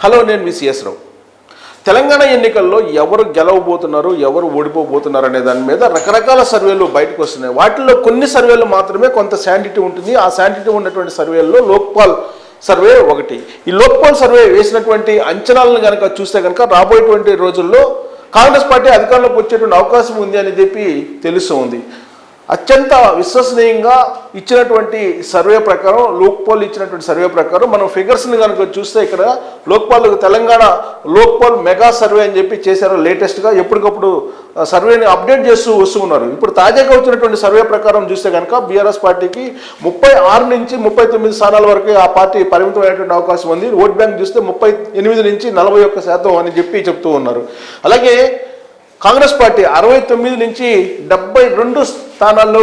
Hello, నేను మీ CS రావు. తెలంగాణ ఎన్నికల్లో ఎవరు గెలవబోతున్నారు, ఎవరు ఓడిపోబోతున్నారు అనే దాని మీద రకరకాల సర్వేలు బయటకు వస్తున్నాయి. వాటిల్లో కొన్ని సర్వేలు మాత్రమే కొంత శాంటిటీ ఉంటుంది. ఆ శాంటిటీ ఉన్నటువంటి సర్వేల్లో లోక్పాల్ సర్వే ఒకటి. ఈ లోక్పాల్ సర్వే వేసినటువంటి అంచనాలను కనుక చూస్తే కనుక రాబోయేటువంటి రోజుల్లో కాంగ్రెస్ పార్టీ అధికారంలోకి వచ్చేటువంటి అవకాశం ఉంది అని చెప్పి తెలుస్తూ ఉంది. అత్యంత విశ్వసనీయంగా ఇచ్చినటువంటి సర్వే ప్రకారం, లోక్పాల్ ఇచ్చినటువంటి సర్వే ప్రకారం మనం ఫిగర్స్ని కనుక చూస్తే ఇక్కడ లోక్పాల్ తెలంగాణ లోక్పాల్ మెగా సర్వే అని చెప్పి చేశారు. లేటెస్ట్గా ఎప్పటికప్పుడు సర్వేని అప్డేట్ చేస్తూ వస్తూ ఉన్నారు. ఇప్పుడు తాజాగా వచ్చినటువంటి సర్వే ప్రకారం చూస్తే కనుక బీఆర్ఎస్ పార్టీకి 36 నుంచి 39 స్థానాల వరకు ఆ పార్టీ పరిమితమైనటువంటి అవకాశం ఉంది. ఓట్ బ్యాంక్ చూస్తే 38 నుంచి 41% అని చెప్పి చెప్తూ ఉన్నారు. అలాగే కాంగ్రెస్ పార్టీ 69 నుంచి 72 స్థానాల్లో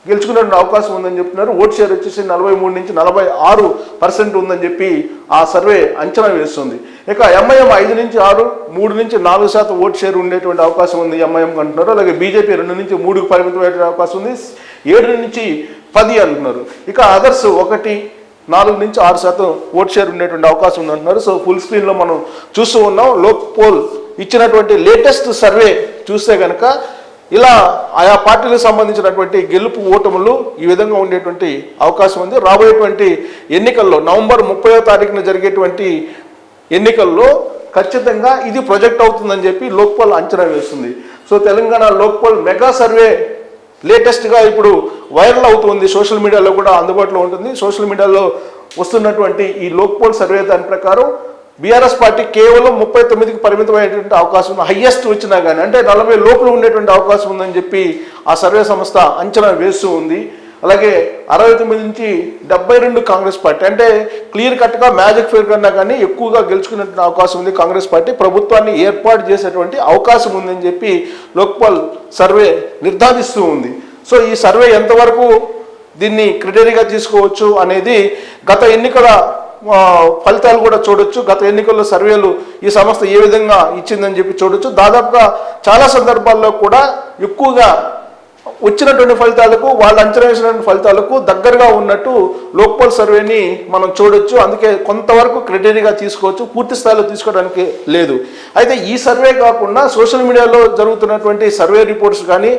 గెలుచుకునే అవకాశం ఉందని చెప్తున్నారు. ఓట్ షేర్ వచ్చేసి 43 నుంచి 46% ఉందని చెప్పి ఆ సర్వే అంచనా వేస్తుంది. ఇక ఎంఐఎం 5 నుంచి 6, 3 నుంచి 4% ఓట్ షేర్ ఉండేటువంటి అవకాశం ఉంది ఎంఐఎం అంటున్నారు. అలాగే బీజేపీ 2 నుంచి 3కు పరిమితమైన అవకాశం ఉంది, 7 నుంచి 10 అంటున్నారు. ఇక అదర్స్ 1, 4 నుంచి 6% ఓట్ షేర్ ఉండేటువంటి అవకాశం ఉంది అంటున్నారు. సో ఫుల్ స్క్రీన్లో మనం చూస్తూ ఉన్నాం. లోక్పాల్ ఇచ్చినటువంటి లేటెస్ట్ సర్వే చూస్తే కనుక ఇలా ఆయా పార్టీలకు సంబంధించినటువంటి గెలుపు ఓటములు ఈ విధంగా ఉండేటువంటి అవకాశం ఉంది. రాబోయేటువంటి ఎన్నికల్లో నవంబర్ 30వ తారీఖున జరిగేటువంటి ఎన్నికల్లో ఖచ్చితంగా ఇది ప్రొజెక్ట్ అవుతుందని చెప్పి లోక్పాల్ అంచనా వేస్తుంది. So Telangana Lokpal mega survey లేటెస్ట్గా ఇప్పుడు వైరల్ అవుతుంది. సోషల్ మీడియాలో కూడా అందుబాటులో ఉంటుంది. సోషల్ మీడియాలో వస్తున్నటువంటి ఈ లోక్పాల్ సర్వే దాని ప్రకారం బీఆర్ఎస్ పార్టీ కేవలం 39కి పరిమితమైనటువంటి అవకాశం ఉంది. హయ్యెస్ట్ వచ్చినా కానీ అంటే 40 లోపల ఉండేటువంటి అవకాశం ఉందని చెప్పి ఆ సర్వే సంస్థ అంచనా వేస్తూ ఉంది. అలాగే 69 నుంచి 72 కాంగ్రెస్ పార్టీ, అంటే క్లియర్ కట్గా మ్యాజిక్ ఫిగర్ కన్నా కానీ ఎక్కువగా గెలుచుకునేటువంటి అవకాశం ఉంది. కాంగ్రెస్ పార్టీ ప్రభుత్వాన్ని ఏర్పాటు చేసేటువంటి అవకాశం ఉందని చెప్పి లోక్పాల్ సర్వే నిర్ధారిస్తూ ఉంది. సో ఈ సర్వే ఎంతవరకు దీన్ని క్రైటీరియాగా తీసుకోవచ్చు అనేది గత ఎన్నికల ఫలితాలు కూడా చూడొచ్చు. గత ఎన్నికల్లో సర్వేలు ఈ సంస్థ ఏ విధంగా ఇచ్చిందని చెప్పి చూడొచ్చు. దాదాపుగా చాలా సందర్భాల్లో కూడా ఎక్కువగా వచ్చినటువంటి ఫలితాలకు, వాళ్ళు అంచనా వేసినటువంటి ఫలితాలకు దగ్గరగా ఉన్నట్టు లోక్పాల్ సర్వేని మనం చూడొచ్చు. అందుకే కొంతవరకు క్రైటీరియాగా తీసుకోవచ్చు, పూర్తి స్థాయిలో తీసుకోవడానికి లేదు. అయితే ఈ సర్వే కాకుండా సోషల్ మీడియాలో జరుగుతున్నటువంటి సర్వే రిపోర్ట్స్ కానీ,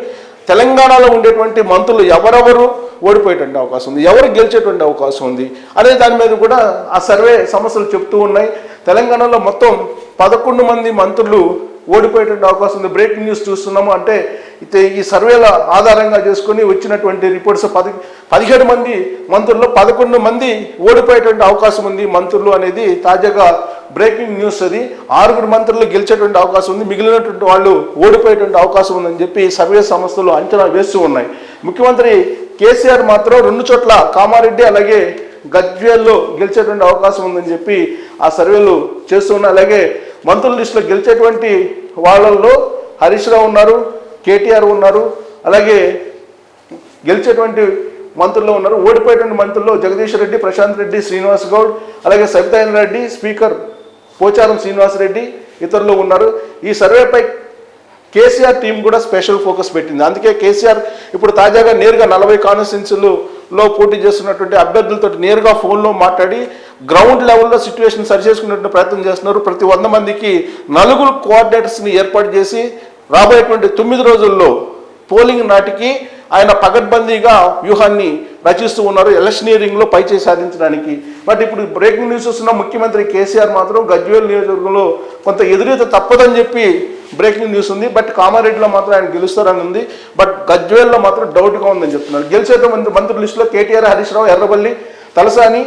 తెలంగాణలో ఉండేటువంటి మంత్రులు ఎవరెవరు ఓడిపోయేటువంటి అవకాశం ఉంది, ఎవరు గెలిచేటువంటి అవకాశం ఉంది అనే దాని మీద కూడా ఆ సర్వే సమస్యలు చెప్తూ ఉన్నాయి. తెలంగాణలో మొత్తం 11 మంది మంత్రులు ఓడిపోయేటువంటి అవకాశం ఉంది. బ్రేకింగ్ న్యూస్ చూస్తున్నాము. అంటే ఈ సర్వేల ఆధారంగా చేసుకుని వచ్చినటువంటి రిపోర్ట్స్ 17 మంది మంత్రుల్లో 11 మంది ఓడిపోయేటువంటి అవకాశం ఉంది మంత్రులు అనేది తాజాగా బ్రేకింగ్ న్యూస్. అది 6 మంత్రులు గెలిచేటువంటి అవకాశం ఉంది, మిగిలినటువంటి వాళ్ళు ఓడిపోయేటువంటి అవకాశం ఉందని చెప్పి సర్వే సంస్థలు అంచనా వేస్తూ ఉన్నాయి. ముఖ్యమంత్రి కేసీఆర్ మాత్రం 2 చోట్ల కామారెడ్డి అలాగే గజ్వేల్లో గెలిచేటువంటి అవకాశం ఉందని చెప్పి ఆ సర్వేలు చేస్తున్నారు. అలాగే మంత్రుల లిస్టులో గెలిచేటువంటి వాళ్ళల్లో హరీష్ రావు ఉన్నారు, కేటీఆర్ ఉన్నారు, అలాగే గెలిచేటువంటి మంత్రుల్లో ఉన్నారు. ఓడిపోయేటువంటి మంత్రుల్లో జగదీష్ రెడ్డి, ప్రశాంత్ రెడ్డి, శ్రీనివాస్ గౌడ్, అలాగే సబితాయన్ రెడ్డి, స్పీకర్ పోచారం శ్రీనివాస్ రెడ్డి ఇతరులు ఉన్నారు. ఈ సర్వేపై కేసీఆర్ టీం కూడా స్పెషల్ ఫోకస్ పెట్టింది. అందుకే కేసీఆర్ ఇప్పుడు తాజాగా నేరుగా 40 కాన్స్టిట్యున్సీలలో పోటీ చేస్తున్నటువంటి అభ్యర్థులతో నేరుగా ఫోన్లో మాట్లాడి గ్రౌండ్ లెవెల్లో సిచ్యువేషన్ సరిచేసుకునే ప్రయత్నం చేస్తున్నారు. ప్రతి 100 మందికి 4 కోఆర్డినేటర్స్ని ఏర్పాటు చేసి రాబోయేటువంటి 9 రోజుల్లో పోలింగ్ నాటికి ఆయన పగడ్బందీగా వ్యూహాన్ని రచిస్తూ ఉన్నారు ఎలక్షనీరింగ్లో పైచేయి సాధించడానికి. బట్ ఇప్పుడు బ్రేకింగ్ న్యూస్ వస్తున్న ముఖ్యమంత్రి కేసీఆర్ మాత్రం గజ్వేల్ నియోజకవర్గంలో కొంత ఎదురీత తప్పదని చెప్పి బ్రేకింగ్ న్యూస్ ఉంది. బట్ కామారెడ్డిలో మాత్రం ఆయన గెలుస్తారని ఉంది. బట్ గజ్వేల్లో మాత్రం డౌట్గా ఉందని చెప్తున్నారు. గెలిచేటువంటి మంత్రుల లిస్టులో కేటీఆర్, హరీష్ రావు, ఎర్రబల్లి, తలసాని,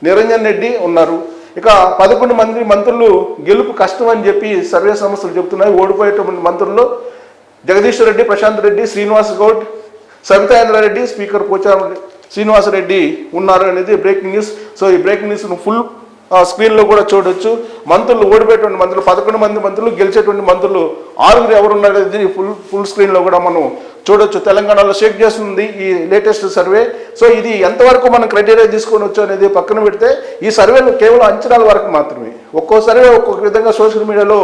నిరంజన్ రెడ్డి ఉన్నారు. ఇక 11 మంది మంత్రులు గెలుపు కష్టం అని చెప్పి సర్వే సంస్థలు చెబుతున్నాయి. ఓడిపోయేటువంటి మంత్రుల్లో జగదీష్ రెడ్డి, ప్రశాంత్ రెడ్డి, శ్రీనివాస్ గౌడ్, సబితా రెడ్డి, స్పీకర్ పోచారం శ్రీనివాసరెడ్డి ఉన్నారు అనేది బ్రేకింగ్ న్యూస్. సో ఈ బ్రేకింగ్ న్యూస్ను ఫుల్ స్క్రీన్లో కూడా చూడొచ్చు. మంత్రులు ఓడిపోయేటువంటి మంత్రులు 11 మంది మంత్రులు, గెలిచేటువంటి మంత్రులు 6 ఎవరున్నారు అనేది ఫుల్ స్క్రీన్లో కూడా మనం చూడొచ్చు. తెలంగాణలో షేక్ చేస్తుంది ఈ లేటెస్ట్ సర్వే. సో ఇది ఎంతవరకు మనం క్రైటీరియా తీసుకొని వచ్చు అనేది పక్కన పెడితే ఈ సర్వేలు కేవలం అంచనాల వరకు మాత్రమే. ఒక్కో సర్వే ఒక్కొక్క విధంగా సోషల్ మీడియాలో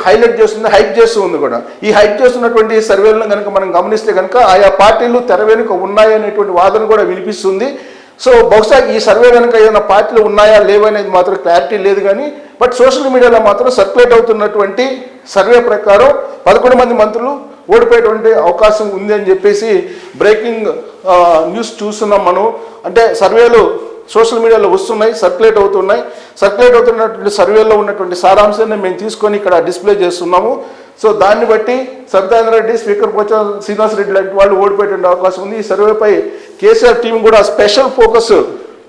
హైలైట్ చేస్తుంది, హైప్ చేస్తూ ఉంది కూడా. ఈ హైప్ చేస్తున్నటువంటి సర్వేలను కనుక మనం గమనిస్తే కనుక ఆయా పార్టీలు తెర వెనుక ఉన్నాయనేటువంటి వాదన కూడా వినిపిస్తుంది. సో బహుశా ఈ సర్వే కనుక ఏదైనా పార్టీలు ఉన్నాయా లేవనేది మాత్రం క్లారిటీ లేదు కానీ బట్ సోషల్ మీడియాలో మాత్రం సర్క్యులేట్ అవుతున్నటువంటి సర్వే ప్రకారం 11 మంది మంత్రులు ఓడిపోయేటువంటి అవకాశం ఉంది అని చెప్పేసి బ్రేకింగ్ న్యూస్ చూస్తున్నాం మనం. అంటే సర్వేలు సోషల్ మీడియాలో వస్తున్నాయి, సర్క్యులేట్ అవుతున్నటువంటి సర్వేలో ఉన్నటువంటి సారాంశాన్ని మేము తీసుకొని ఇక్కడ డిస్ప్లే చేస్తున్నాము. సో దాన్ని బట్టి సబితాంద్ర రెడ్డి, స్పీకర్ పోచారం శ్రీనివాస్ రెడ్డి లాంటి వాళ్ళు ఓడిపోయేటువంటి అవకాశం ఉంది. ఈ సర్వేపై కేసీఆర్ టీం కూడా స్పెషల్ ఫోకస్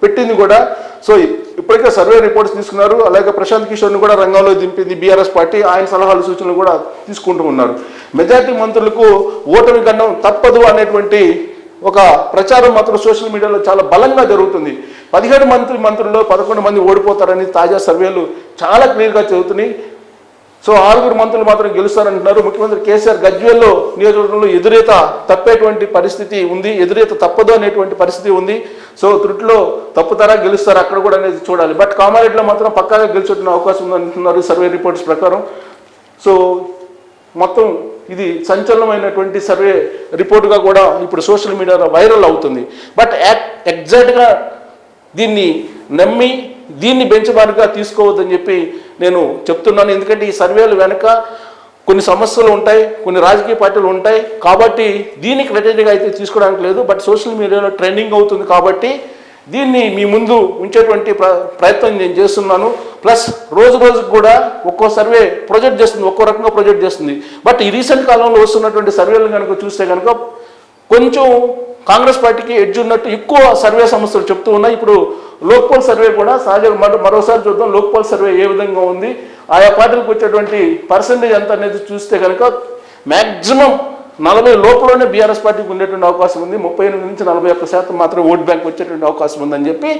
పెట్టింది కూడా. సో ఇప్పటికే సర్వే రిపోర్ట్స్ తీసుకున్నారు. అలాగే ప్రశాంత్ కిషోర్ని కూడా రంగంలో దింపింది బీఆర్ఎస్ పార్టీ. ఆయన సలహాలు సూచనలు కూడా తీసుకుంటూ ఉన్నారు. మెజార్టీ మంత్రులకు ఓటమి గండం తప్పదు అనేటువంటి ఒక ప్రచారం మాత్రం సోషల్ మీడియాలో చాలా బలంగా జరుగుతుంది. 17 మంత్రుల్లో 11 మంది ఓడిపోతారని తాజా సర్వేలు చాలా క్లియర్గా చెబుతున్నాయి. సో 6 మంత్రులు మాత్రం గెలుస్తారంటున్నారు. ముఖ్యమంత్రి కేసీఆర్ గజ్వేల్లో నియోజకవర్గంలో ఎదురేత తప్పేటువంటి పరిస్థితి ఉంది, ఎదురేత తప్పదు అనేటువంటి పరిస్థితి ఉంది. సో త్రుటిలో తప్పుతారా గెలుస్తారా అక్కడ కూడా అనేది చూడాలి. బట్ కామారెడ్డిలో మాత్రం పక్కాగా గెలిచేటువంటి అవకాశం ఉందంటున్నారు సర్వే రిపోర్ట్స్ ప్రకారం. సో మొత్తం ఇది సంచలనమైనటువంటి సర్వే రిపోర్టుగా కూడా ఇప్పుడు సోషల్ మీడియాలో వైరల్ అవుతుంది. బట్ ఎగ్జాక్ట్గా దీన్ని నమ్మి దీన్ని బెంచ్ మార్క్గా తీసుకోవద్దని చెప్పి నేను చెప్తున్నాను. ఎందుకంటే ఈ సర్వేలు వెనక కొన్ని సమస్యలు ఉంటాయి, కొన్ని రాజకీయ పార్టీలు ఉంటాయి కాబట్టి దీన్ని క్రెడిట్గా అయితే తీసుకోవడానికి లేదు. బట్ సోషల్ మీడియాలో ట్రెండింగ్ అవుతుంది కాబట్టి దీన్ని మీ ముందు ఉంచేటువంటి ప్రయత్నం నేను చేస్తున్నాను. ప్లస్ రోజుకు కూడా ఒక్కో సర్వే ప్రొజెక్ట్ చేస్తుంది, ఒక్కో రకంగా ప్రొజెక్ట్ చేస్తుంది. బట్ ఈ రీసెంట్ కాలంలో వస్తున్నటువంటి సర్వేలు కనుక చూస్తే కనుక కొంచెం కాంగ్రెస్ పార్టీకి ఎడ్జ్ ఉన్నట్టు ఎక్కువ సర్వే సంస్థలు చెప్తూ ఉన్నాయి. ఇప్పుడు లోక్పాల్ సర్వే కూడా సహజంగా మరోసారి చూద్దాం లోక్పాల్ సర్వే ఏ విధంగా ఉంది, ఆయా పార్టీలకు వచ్చేటువంటి పర్సెంటేజ్ ఎంత అనేది చూస్తే కనుక మ్యాక్సిమం 40 లోపలనే బీఆర్ఎస్ పార్టీకి ఉండేటువంటి అవకాశం ఉంది. 38 నుంచి 41% మాత్రం ఓట్ బ్యాంక్ వచ్చేటువంటి అవకాశం ఉందని చెప్పి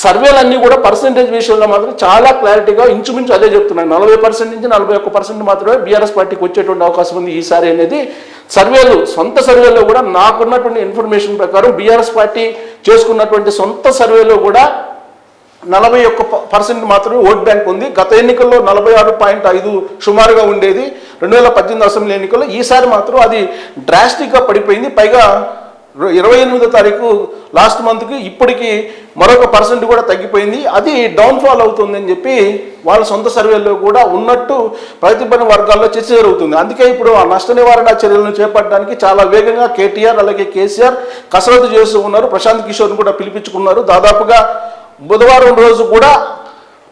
సర్వేలన్నీ కూడా పర్సెంటేజ్ విషయంలో మాత్రం చాలా క్లారిటీగా ఇంచుమించు అదే చెప్తున్నాయి. 40% నుంచి 41% మాత్రమే బీఆర్ఎస్ పార్టీకి వచ్చేటువంటి అవకాశం ఉంది ఈసారి అనేది సర్వేలు. సొంత సర్వేలో కూడా నాకున్నటువంటి ఇన్ఫర్మేషన్ ప్రకారం బీఆర్ఎస్ పార్టీ చేసుకున్నటువంటి సొంత సర్వేలో కూడా 41% మాత్రమే ఓట్ బ్యాంక్ ఉంది. గత ఎన్నికల్లో 46.5 సుమారుగా ఉండేది 2018 అసెంబ్లీ ఎన్నికల్లో. ఈసారి మాత్రం అది డ్రాస్టిక్గా పడిపోయింది. పైగా 28వ తారీఖు లాస్ట్ మంత్కి ఇప్పటికి మరొక పర్సెంట్ కూడా తగ్గిపోయింది. అది డౌన్ఫాల్ అవుతుందని చెప్పి వాళ్ళ సొంత సర్వేల్లో కూడా ఉన్నట్టు ప్రతిభటన వర్గాల్లో చర్చ జరుగుతుంది. అందుకే ఇప్పుడు ఆ నష్ట నివారణ చర్యలను చేపట్టడానికి చాలా వేగంగా కేటీఆర్ అలాగే కేసీఆర్ కసరత్తు చేస్తూ ఉన్నారు. ప్రశాంత్ కిషోర్ని కూడా పిలిపించుకున్నారు. దాదాపుగా బుధవారం రోజు కూడా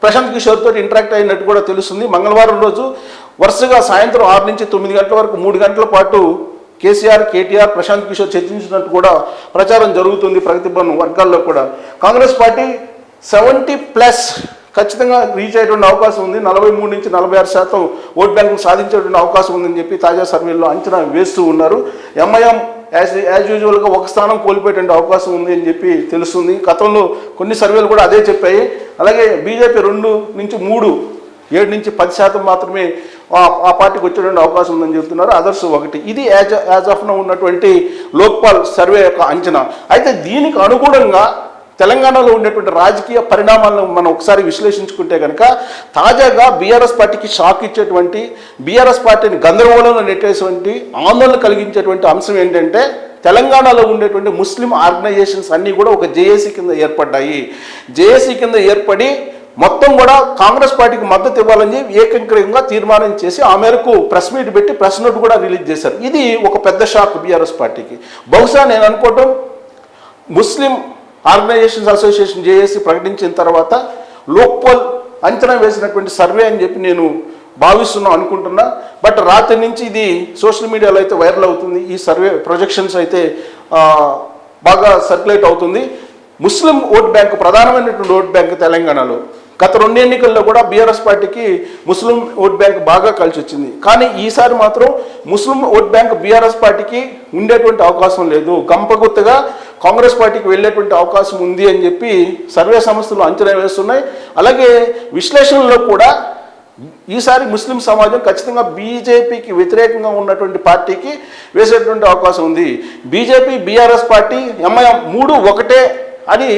ప్రశాంత్ కిషోర్ తోటి ఇంటరాక్ట్ అయినట్టు కూడా తెలుస్తుంది. మంగళవారం రోజు వరుసగా సాయంత్రం 6 నుంచి 9 గంటల వరకు 3 గంటల పాటు కేసీఆర్, కేటీఆర్, ప్రశాంత్ కిషోర్ చర్చించినట్టు కూడా ప్రచారం జరుగుతుంది ప్రతిభటన వర్గాల్లో కూడా. కాంగ్రెస్ పార్టీ 70+ ఖచ్చితంగా రీచ్ అయ్యేటువంటి అవకాశం ఉంది. 43 నుంచి 46% ఓట్ బ్యాంకు సాధించేటువంటి అవకాశం ఉందని చెప్పి తాజా సర్వేల్లో అంచనా వేస్తూ ఉన్నారు. ఎంఐఎం యాజ్ యూజువల్గా ఒక స్థానం కోల్పోయేటువంటి అవకాశం ఉంది అని చెప్పి తెలుస్తుంది. గతంలో కొన్ని సర్వేలు కూడా అదే చెప్పాయి. అలాగే బీజేపీ 2 నుంచి 3, 7 నుంచి 10% మాత్రమే ఆ పార్టీకి వచ్చేటువంటి అవకాశం ఉందని చెప్తున్నారు. అదర్స్ 1. ఇది యాజ్ ఆఫ్ నౌ ఉన్నటువంటి లోక్పాల్ సర్వే యొక్క అంచనా. అయితే దీనికి అనుగుణంగా తెలంగాణలో ఉండేటువంటి రాజకీయ పరిణామాలను మనం ఒకసారి విశ్లేషించుకుంటే కనుక తాజాగా బీఆర్ఎస్ పార్టీకి షాక్ ఇచ్చేటువంటి, బీఆర్ఎస్ పార్టీని గందరగోళంలో నెట్టేటువంటి, ఆందోళన కలిగించేటువంటి అంశం ఏంటంటే తెలంగాణలో ఉండేటువంటి ముస్లిం ఆర్గనైజేషన్స్ అన్నీ కూడా ఒక జేఏసీ కింద ఏర్పడ్డాయి. జేఏసీ కింద ఏర్పడి మొత్తం కూడా కాంగ్రెస్ పార్టీకి మద్దతు ఇవ్వాలని ఏకగ్రీవంగా తీర్మానం చేసి ఆ మేరకు ప్రెస్ మీట్ పెట్టి ప్రెస్ నోట్ కూడా రిలీజ్ చేశారు. ఇది ఒక పెద్ద షాక్ బీఆర్ఎస్ పార్టీకి. బహుశా నేను అనుకోవటం ముస్లిం ఆర్గనైజేషన్స్ అసోసియేషన్ జేఏసీ ప్రకటించిన తర్వాత లోక్పాల్ అంచనా వేసినటువంటి సర్వే అని చెప్పి నేను భావిస్తున్నాం అనుకుంటున్నా. బట్ రాత్రి నుంచి ఇది సోషల్ మీడియాలో అయితే వైరల్ అవుతుంది. ఈ సర్వే ప్రొజెక్షన్స్ అయితే బాగా సర్క్యులేట్ అవుతుంది. ముస్లిం ఓట్ బ్యాంకు ప్రధానమైనటువంటి ఓట్ బ్యాంకు తెలంగాణలో గత 2 ఎన్నికల్లో కూడా బీఆర్ఎస్ పార్టీకి ముస్లిం ఓట్ బ్యాంక్ బాగా కలిసి వచ్చింది. కానీ ఈసారి మాత్రం ముస్లిం ఓట్ బ్యాంక్ బీఆర్ఎస్ పార్టీకి ఉండేటువంటి అవకాశం లేదు. గంపగుత్తగా కాంగ్రెస్ పార్టీకి వెళ్ళేటువంటి అవకాశం ఉంది అని చెప్పి సర్వే సంస్థలు అంచనా వేస్తున్నాయి. అలాగే విశ్లేషణలో కూడా ఈసారి ముస్లిం సమాజం ఖచ్చితంగా బీజేపీకి వ్యతిరేకంగా ఉన్నటువంటి పార్టీకి వేసేటువంటి అవకాశం ఉంది. బీజేపీ, బీఆర్ఎస్ పార్టీ, ఎంఐఎం 3 ఒకటే అని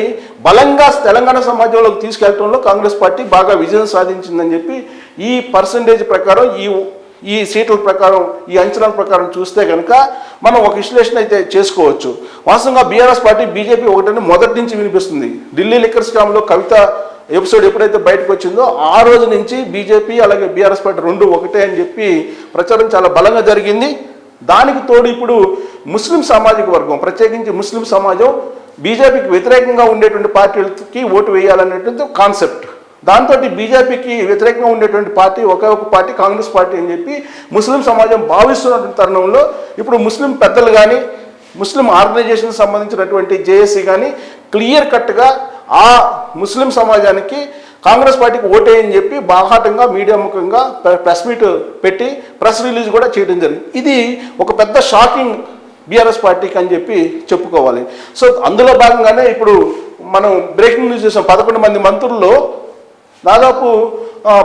బలంగా తెలంగాణ సమాజంలోకి తీసుకెళ్లడంలో కాంగ్రెస్ పార్టీ బాగా విజయం సాధించిందని చెప్పి ఈ పర్సంటేజ్ ప్రకారం ఈ ఈ సీట్ల ప్రకారం ఈ అంచనాల ప్రకారం చూస్తే కనుక మనం ఒక విశ్లేషణ అయితే చేసుకోవచ్చు. వాస్తవంగా బీఆర్ఎస్ పార్టీ బీజేపీ ఒకటని మొదటి నుంచి వినిపిస్తుంది. ఢిల్లీ లిక్కర్ స్కామ్లో కవిత ఎపిసోడ్ ఎప్పుడైతే బయటకు వచ్చిందో ఆ రోజు నుంచి బీజేపీ అలాగే బీఆర్ఎస్ పార్టీ రెండు ఒకటే అని చెప్పి ప్రచారం చాలా బలంగా జరిగింది. దానికి తోడు ఇప్పుడు ముస్లిం సామాజిక వర్గం, ప్రత్యేకించి ముస్లిం సమాజం బీజేపీకి వ్యతిరేకంగా ఉండేటువంటి పార్టీలకి ఓటు వేయాలనేటువంటి కాన్సెప్ట్. దాంతో బీజేపీకి వ్యతిరేకంగా ఉండేటువంటి పార్టీ ఒకే ఒక పార్టీ కాంగ్రెస్ పార్టీ అని చెప్పి ముస్లిం సమాజం భావిస్తున్నటువంటి తరుణంలో ఇప్పుడు ముస్లిం పెద్దలు కానీ ముస్లిం ఆర్గనైజేషన్ సంబంధించినటువంటి జేఏసీ కానీ క్లియర్ కట్గా ఆ ముస్లిం సమాజానికి కాంగ్రెస్ పార్టీకి ఓటేయని చెప్పి బాహాటంగా మీడియా ముఖంగా ప్రెస్ మీట్ పెట్టి ప్రెస్ రిలీజ్ కూడా చేయడం జరిగింది. ఇది ఒక పెద్ద షాకింగ్ బీఆర్ఎస్ పార్టీకి అని చెప్పి చెప్పుకోవాలి. సో అందులో భాగంగానే ఇప్పుడు మనం బ్రేకింగ్ న్యూస్ చూసాం. 11 మంది మంత్రుల్లో దాదాపు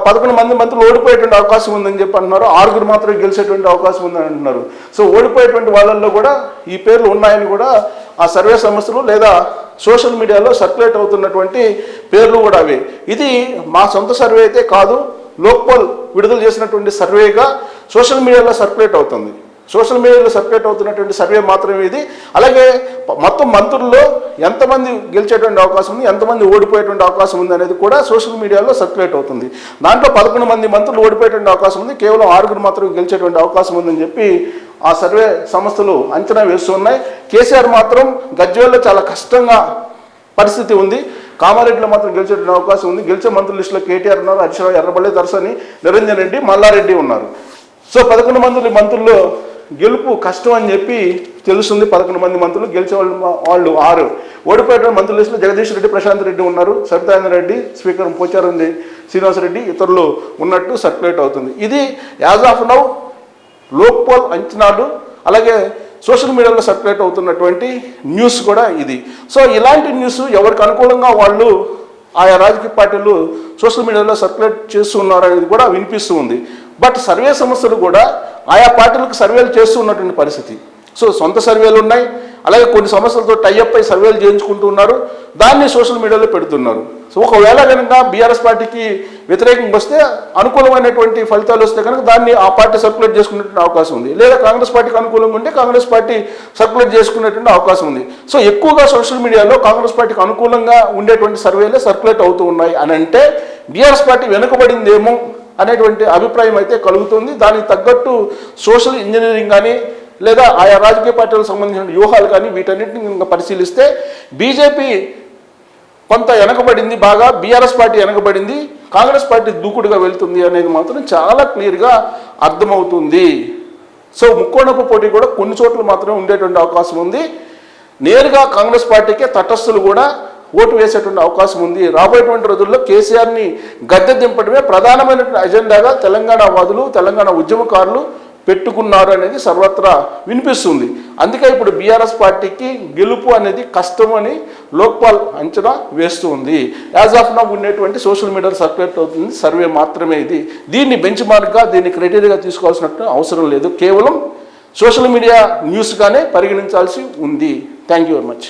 11 మంది మంత్రులు ఓడిపోయేటువంటి అవకాశం ఉందని చెప్పి అంటున్నారు. 6 మాత్రమే గెలిచేటువంటి అవకాశం ఉందని అంటున్నారు. సో ఓడిపోయేటువంటి వాళ్ళల్లో కూడా ఈ పేర్లు ఉన్నాయని కూడా ఆ సర్వే సంస్థలు లేదా సోషల్ మీడియాలో సర్క్యులేట్ అవుతున్నటువంటి పేర్లు కూడా అవే. ఇది మా సొంత సర్వే అయితే కాదు, లోక్పాల్ విడుదల చేసినటువంటి సర్వేగా సోషల్ మీడియాలో సర్క్యులేట్ అవుతుంది. సోషల్ మీడియాలో సర్క్యులేట్ అవుతున్నటువంటి సర్వే మాత్రమే ఇది. అలాగే మొత్తం మంత్రుల్లో ఎంతమంది గెలిచేటువంటి అవకాశం ఉంది, ఎంతమంది ఓడిపోయేటువంటి అవకాశం ఉంది అనేది కూడా సోషల్ మీడియాలో సర్క్యులేట్ అవుతుంది. దాంట్లో 11 మంది మంత్రులు ఓడిపోయేటువంటి అవకాశం ఉంది, కేవలం 6 మాత్రం గెలిచేటువంటి అవకాశం ఉందని చెప్పి ఆ సర్వే సంస్థలు అంచనా వేస్తున్నాయి. కేసీఆర్ మాత్రం గజ్వేల్లో చాలా కష్టంగా పరిస్థితి ఉంది, కామారెడ్డిలో మాత్రం గెలిచేటువంటి అవకాశం ఉంది. గెలిచే మంత్రుల లిస్టులో కేటీఆర్ ఉన్నారు, హరీశ్రావు, ఎర్రబల్లి దర్శని, నిరంజన్ రెడ్డి, మల్లారెడ్డి ఉన్నారు. సో 11 మంత్రుల్లో గెలుపు కష్టం అని చెప్పి తెలుస్తుంది. 11 మంది మంత్రులు, గెలిచే వాళ్ళు 6. ఓడిపోయేటువంటి మంత్రుల లిస్టులో జగదీష్ రెడ్డి, ప్రశాంత్ రెడ్డి ఉన్నారు, సబితానంద రెడ్డి, స్పీకర్ పోచారం శ్రీనివాసరెడ్డి, ఇతరులు ఉన్నట్టు సర్క్యులేట్ అవుతుంది. ఇది యాజ్ ఆఫ్ నౌ లోక్పాల్ అంచనాలు, అలాగే సోషల్ మీడియాలో సర్క్యులేట్ అవుతున్నటువంటి న్యూస్ కూడా ఇది. సో ఇలాంటి న్యూస్ ఎవరికి అనుకూలంగా వాళ్ళు ఆయా రాజకీయ పార్టీలు సోషల్ మీడియాలో సర్క్యులేట్ చేస్తున్నారు అనేది కూడా వినిపిస్తూ ఉంది. బట్ సర్వే సంస్థలు కూడా ఆయా పార్టీలకు సర్వేలు చేస్తూ ఉన్నటువంటి పరిస్థితి. సో సొంత సర్వేలు ఉన్నాయి, అలాగే కొన్ని సంస్థలతో టైఅప్ అయి సర్వేలు చేయించుకుంటూ ఉన్నారు, దాన్ని సోషల్ మీడియాలో పెడుతున్నారు. సో ఒకవేళ కనుక బీఆర్ఎస్ పార్టీకి వ్యతిరేకంగా వస్తే అనుకూలమైనటువంటి ఫలితాలు వస్తే కనుక దాన్ని ఆ పార్టీ సర్క్యులేట్ చేసుకునేటువంటి అవకాశం ఉంది. లేదా కాంగ్రెస్ పార్టీకి అనుకూలంగా ఉంటే కాంగ్రెస్ పార్టీ సర్క్యులేట్ చేసుకునేటువంటి అవకాశం ఉంది. సో ఎక్కువగా సోషల్ మీడియాలో కాంగ్రెస్ పార్టీకి అనుకూలంగా ఉండేటువంటి సర్వేలే సర్క్యులేట్ అవుతూ ఉన్నాయి అని అంటే బీఆర్ఎస్ పార్టీ వెనుకబడిందేమో అనేటువంటి అభిప్రాయం అయితే కలుగుతుంది. దానికి తగ్గట్టు సోషల్ ఇంజనీరింగ్ కానీ లేదా ఆయా రాజకీయ పార్టీలకు సంబంధించిన వ్యూహాలు కానీ వీటన్నిటిని పరిశీలిస్తే బీజేపీ కొంత వెనకబడింది, బాగా బీఆర్ఎస్ పార్టీ వెనకబడింది, కాంగ్రెస్ పార్టీ దూకుడుగా వెళ్తుంది అనేది మాత్రం చాలా క్లియర్గా అర్థమవుతుంది. సో ముక్కోణపు పోటీ కూడా కొన్ని చోట్ల మాత్రమే ఉండేటువంటి అవకాశం ఉంది. నేరుగా కాంగ్రెస్ పార్టీకే తటస్థులు కూడా ఓటు వేసేటువంటి అవకాశం ఉంది. రాబోయేటువంటి రోజుల్లో కేసీఆర్ని గద్దె దింపడమే ప్రధానమైన అజెండాగా తెలంగాణ వాదులు, తెలంగాణ ఉద్యమకారులు పెట్టుకున్నారు అనేది సర్వత్రా వినిపిస్తుంది. అందుకే ఇప్పుడు బీఆర్ఎస్ పార్టీకి గెలుపు అనేది కష్టం అని లోక్పాల్ అంచనా వేస్తూ ఉంది. యాజ్ ఆఫ్ నౌ ఉండేటువంటి సోషల్ మీడియాలో సర్క్యులేట్ అవుతుంది సర్వే మాత్రమే ఇది. దీన్ని బెంచ్ మార్క్గా, దీన్ని క్రైటీరియాగా తీసుకోవాల్సినట్టు అవసరం లేదు, కేవలం సోషల్ మీడియా న్యూస్గానే పరిగణించాల్సి ఉంది. Thank you very much.